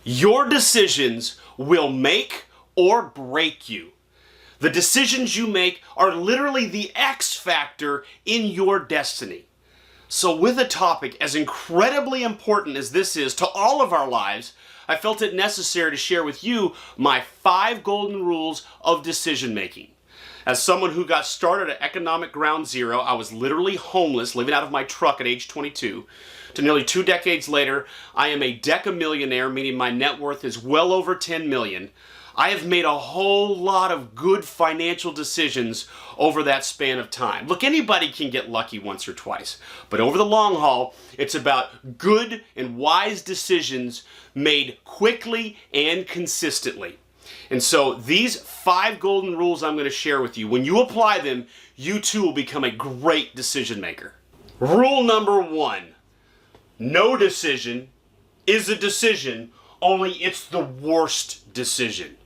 Your decisions will make or break you. The decisions you make are literally the X factor in your destiny. So with a topic as incredibly important as this is to all of our lives, I felt it necessary to share with you my 5 golden rules of decision making. As someone who got started at economic ground zero, I was literally homeless, living out of my truck at age 22. To nearly 2 decades later, I am a decamillionaire, meaning my net worth is well over 10 million. I have made a whole lot of good financial decisions over that span of time. Look, anybody can get lucky once or twice, but over the long haul, it's about good and wise decisions made quickly and consistently. And so these 5 golden rules I'm going to share with you, when you apply them, you too will become a great decision maker. Rule number 1, no decision is a decision, only it's the worst decision.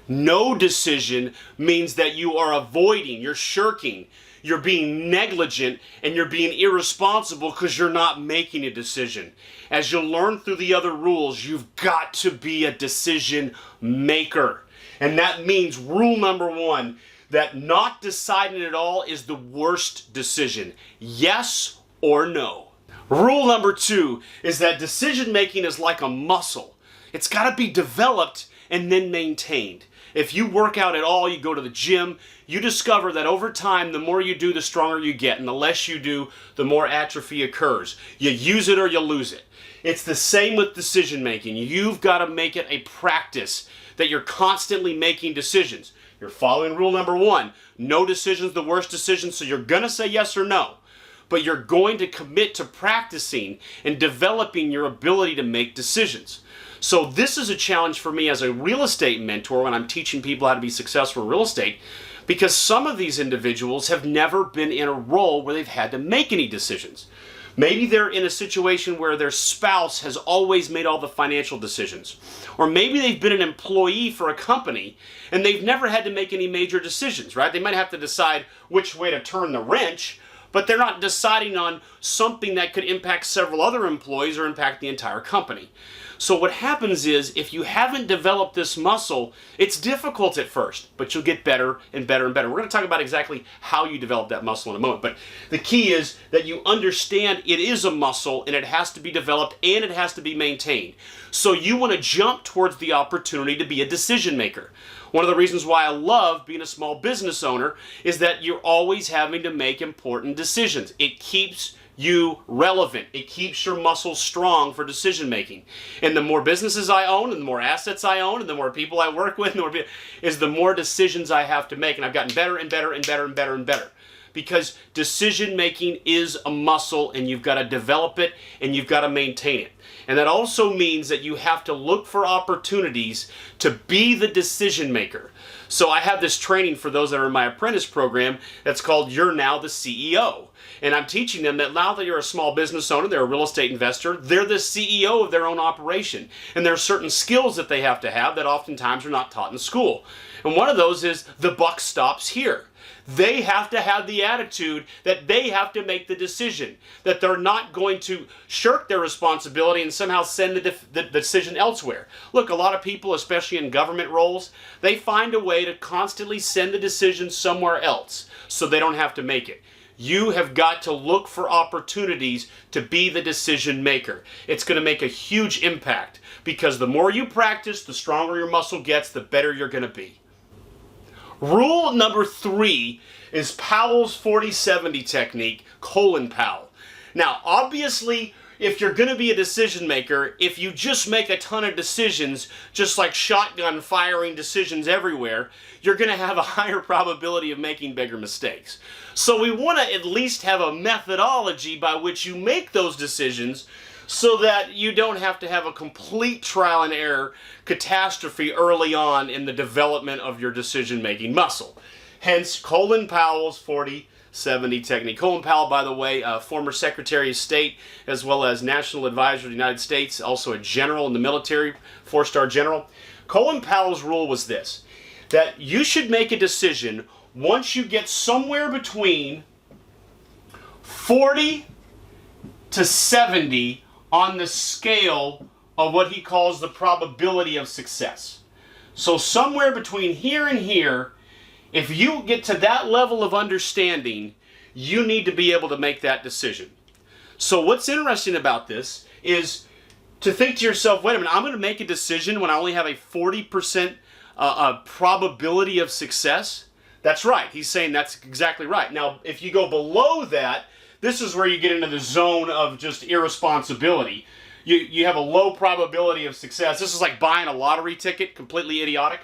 No decision means that you are avoiding, you're shirking, you're being negligent, and you're being irresponsible because you're not making a decision. As you'll learn through the other rules, you've got to be a decision maker. And that means rule number 1, that not deciding at all is the worst decision. Yes or no. Rule number 2 is that decision making is like a muscle. It's got to be developed and then maintained. If you work out at all, you go to the gym, you discover that over time, the more you do, the stronger you get, and the less you do, the more atrophy occurs. You use it or you lose it. It's the same with decision making. You've got to make it a practice that you're constantly making decisions. You're following rule number 1. No decision's the worst decision, so you're going to say yes or no. But you're going to commit to practicing and developing your ability to make decisions. So this is a challenge for me as a real estate mentor when I'm teaching people how to be successful in real estate, because some of these individuals have never been in a role where they've had to make any decisions. Maybe they're in a situation where their spouse has always made all the financial decisions. Or maybe they've been an employee for a company and they've never had to make any major decisions, right? They might have to decide which way to turn the wrench, but they're not deciding on something that could impact several other employees or impact the entire company. So what happens is, if you haven't developed this muscle, it's difficult at first, but you'll get better and better and better. We're going to talk about exactly how you develop that muscle in a moment, but the key is that you understand it is a muscle and it has to be developed and it has to be maintained. So you want to jump towards the opportunity to be a decision maker. One of the reasons why I love being a small business owner is that you're always having to make important decisions. It keeps you relevant. It keeps your muscles strong for decision making. And the more businesses I own, and the more assets I own, and the more people I work with, the more decisions I have to make. And I've gotten better and better and better and better and better. Because decision making is a muscle, and you've got to develop it and you've got to maintain it. And that also means that you have to look for opportunities to be the decision maker. So I have this training for those that are in my apprentice program that's called You're Now the CEO. And I'm teaching them that now that you're a small business owner, they're a real estate investor, they're the CEO of their own operation. And there are certain skills that they have to have that oftentimes are not taught in school. And one of those is the buck stops here. They have to have the attitude that they have to make the decision, that they're not going to shirk their responsibility and somehow send the decision elsewhere. Look, a lot of people, especially in government roles, they find a way to constantly send the decision somewhere else so they don't have to make it. You have got to look for opportunities to be the decision maker. It's going to make a huge impact, because the more you practice, the stronger your muscle gets, the better you're going to be. Rule number 3 is Powell's 40-70 technique, Powell. Now, obviously, if you're going to be a decision maker, if you just make a ton of decisions, just like shotgun firing decisions everywhere, you're going to have a higher probability of making bigger mistakes. So we want to at least have a methodology by which you make those decisions, so that you don't have to have a complete trial and error catastrophe early on in the development of your decision-making muscle. Hence, Colin Powell's 40-70 technique. Colin Powell, by the way, former Secretary of State, as well as National Advisor of the United States, also a general in the military, 4-star general. Colin Powell's rule was this, that you should make a decision once you get somewhere between 40 to 70 on the scale of what he calls the probability of success. So somewhere between here and here, if you get to that level of understanding, you need to be able to make that decision. So what's interesting about this is to think to yourself, wait a minute, I'm going to make a decision when I only have a 40% probability of success? That's right. He's saying that's exactly right. Now, if you go below that, this is where you get into the zone of just irresponsibility. You have a low probability of success. This is like buying a lottery ticket, completely idiotic.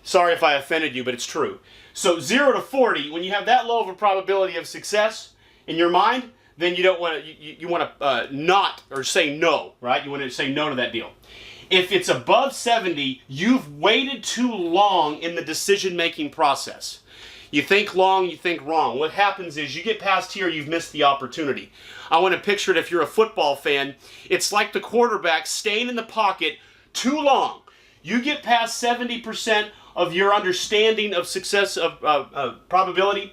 Sorry if I offended you, but it's true. So 0 to 40, when you have that low of a probability of success in your mind, then you don't want to, you want to not, or say no, right? You want to say no to that deal. If it's above 70, you've waited too long in the decision-making process. You think long, you think wrong. What happens is you get past here, you've missed the opportunity. I want to picture it if you're a football fan. It's like the quarterback staying in the pocket too long. You get past 70% of your understanding of success, of probability.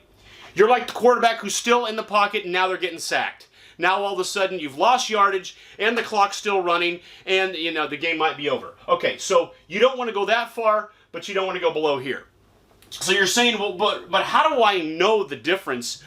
You're like the quarterback who's still in the pocket and now they're getting sacked. Now all of a sudden you've lost yardage and the clock's still running and the game might be over. Okay, so you don't want to go that far, but you don't want to go below here. So you're saying, well, but how do I know the difference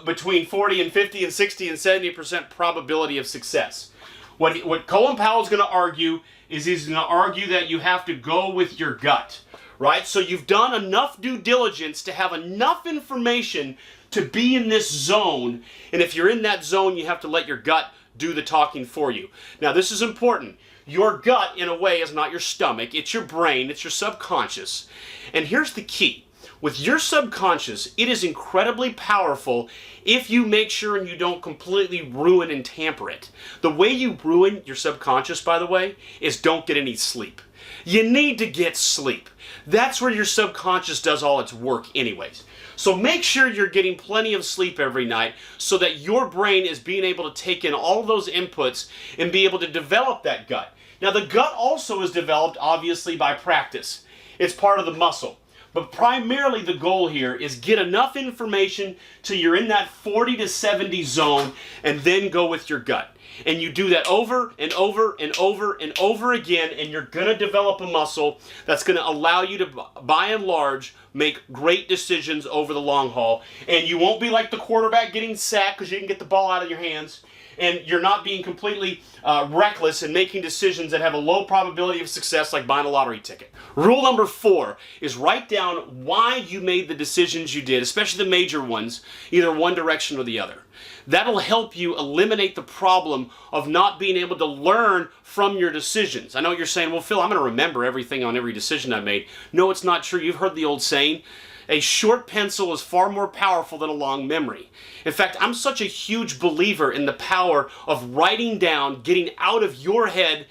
between 40 and 50 and 60 and 70% probability of success? What Colin Powell's going to argue is he's going to argue that you have to go with your gut, right? So you've done enough due diligence to have enough information to be in this zone, and if you're in that zone, you have to let your gut do the talking for you. Now, this is important. Your gut, in a way, is not your stomach. It's your brain. It's your subconscious. And here's the key. With your subconscious, it is incredibly powerful if you make sure and you don't completely ruin and tamper it. The way you ruin your subconscious, by the way, is don't get any sleep. You need to get sleep. That's where your subconscious does all its work anyways. So make sure you're getting plenty of sleep every night so that your brain is being able to take in all those inputs and be able to develop that gut. Now the gut also is developed obviously by practice. It's part of the muscle. But primarily the goal here is get enough information till you're in that 40 to 70 zone and then go with your gut. And you do that over and over and over and over again, and you're going to develop a muscle that's going to allow you to, by and large, make great decisions over the long haul. And you won't be like the quarterback getting sacked because you didn't get the ball out of your hands. And you're not being completely reckless and making decisions that have a low probability of success like buying a lottery ticket. Rule number 4 is write down why you made the decisions you did, especially the major ones, either one direction or the other. That'll help you eliminate the problem of not being able to learn from your decisions. I know what you're saying, well, Phil, I'm going to remember everything on every decision I made. No, it's not true. You've heard the old saying, a short pencil is far more powerful than a long memory. In fact, I'm such a huge believer in the power of writing down, getting out of your head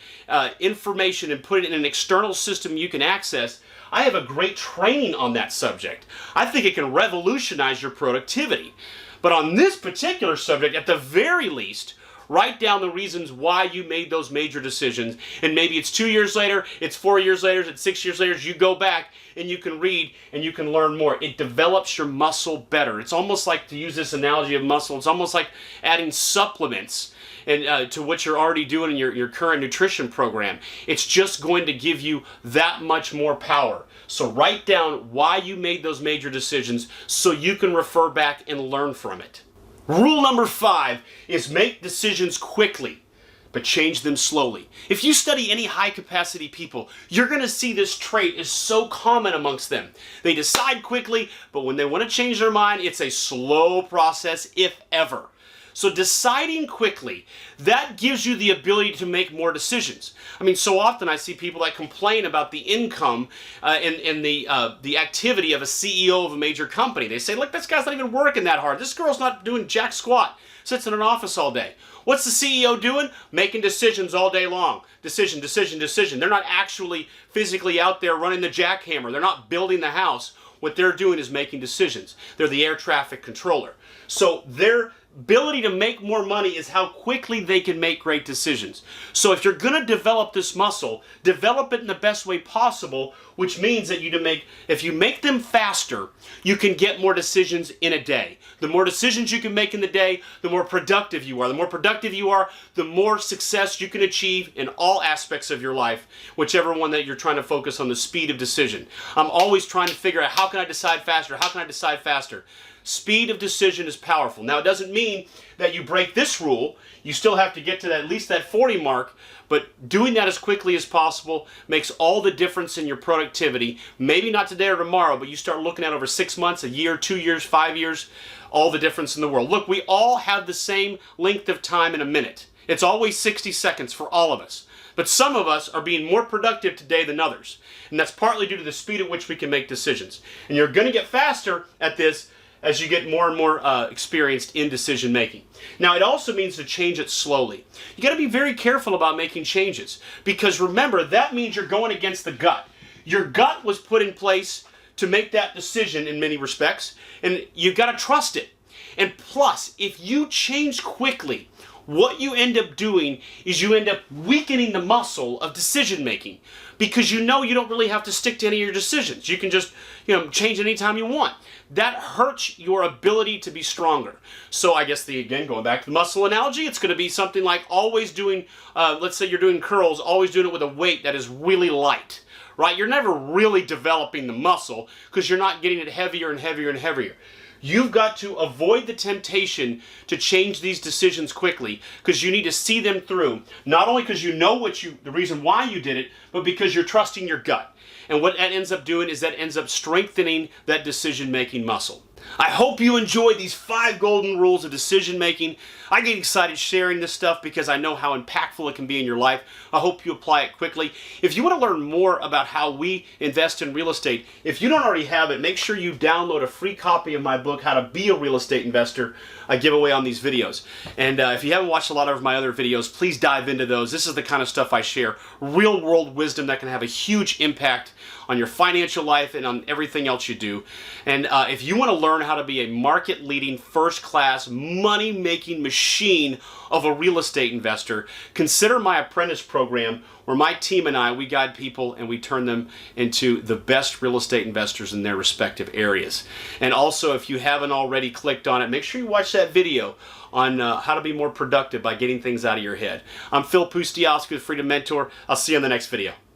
information and putting it in an external system you can access. I have a great training on that subject. I think it can revolutionize your productivity. But on this particular subject, at the very least, write down the reasons why you made those major decisions. And maybe it's 2 years later, it's 4 years later, it's 6 years later, you go back and you can read and you can learn more. It develops your muscle better. It's almost like, to use this analogy of muscle, it's almost like adding supplements and to what you're already doing in your current nutrition program. It's just going to give you that much more power. So write down why you made those major decisions so you can refer back and learn from it. Rule number 5 is make decisions quickly, but change them slowly. If you study any high-capacity people, you're going to see this trait is so common amongst them. They decide quickly, but when they want to change their mind, it's a slow process, if ever. So deciding quickly, that gives you the ability to make more decisions. I mean, so often I see people that complain about the income and the activity of a CEO of a major company. They say, look, this guy's not even working that hard. This girl's not doing jack squat. Sits in an office all day. What's the CEO doing? Making decisions all day long. Decision, decision, decision. They're not actually physically out there running the jackhammer. They're not building the house. What they're doing is making decisions. They're the air traffic controller. So their ability to make more money is how quickly they can make great decisions. So if you're going to develop this muscle, develop it in the best way possible, which means that if you make them faster, you can get more decisions in a day. The more decisions you can make in the day, the more productive you are. The more productive you are, the more success you can achieve in all aspects of your life, whichever one that you're trying to focus on, the speed of decision. I'm always trying to figure out, how can I decide faster? How can I decide faster? Speed of decision is powerful. Now, it doesn't mean that you break this rule. You still have to get to at least that 40 mark, but doing that as quickly as possible makes all the difference in your productivity. Maybe not today or tomorrow, but you start looking at over 6 months, a year, 2 years, 5 years, all the difference in the world. Look, we all have the same length of time in a minute. It's always 60 seconds for all of us. But some of us are being more productive today than others. And that's partly due to the speed at which we can make decisions. And you're going to get faster at this as you get more and more experienced in decision making. Now, it also means to change it slowly. You got to be very careful about making changes, because remember, that means you're going against the gut. Your gut was put in place to make that decision in many respects, and you've got to trust it. And plus, if you change quickly, what you end up doing is you end up weakening the muscle of decision making, because you don't really have to stick to any of your decisions. You can just change anytime you want. That hurts your ability to be stronger. So I guess again, going back to the muscle analogy, it's going to be something like always doing, let's say you're doing curls, always doing it with a weight that is really light, right? You're never really developing the muscle because you're not getting it heavier and heavier and heavier. You've got to avoid the temptation to change these decisions quickly, because you need to see them through. Not only because you know the reason why you did it, but because you're trusting your gut. And what that ends up doing is that ends up strengthening that decision-making muscle. I hope you enjoy these 5 golden rules of decision making. I get excited sharing this stuff because I know how impactful it can be in your life. I hope you apply it quickly. If you want to learn more about how we invest in real estate, if you don't already have it, make sure you download a free copy of my book, How to Be a Real Estate Investor. I give away on these videos. And if you haven't watched a lot of my other videos, please dive into those. This is the kind of stuff I share. Real world wisdom that can have a huge impact on your financial life and on everything else you do. And if you want to learn how to be a market-leading, first-class, money-making machine of a real estate investor, consider my apprentice program, where my team and I, we guide people and we turn them into the best real estate investors in their respective areas. And also, if you haven't already clicked on it, make sure you watch that video on how to be more productive by getting things out of your head. I'm Phil Pustiowski with Freedom Mentor. I'll see you on the next video.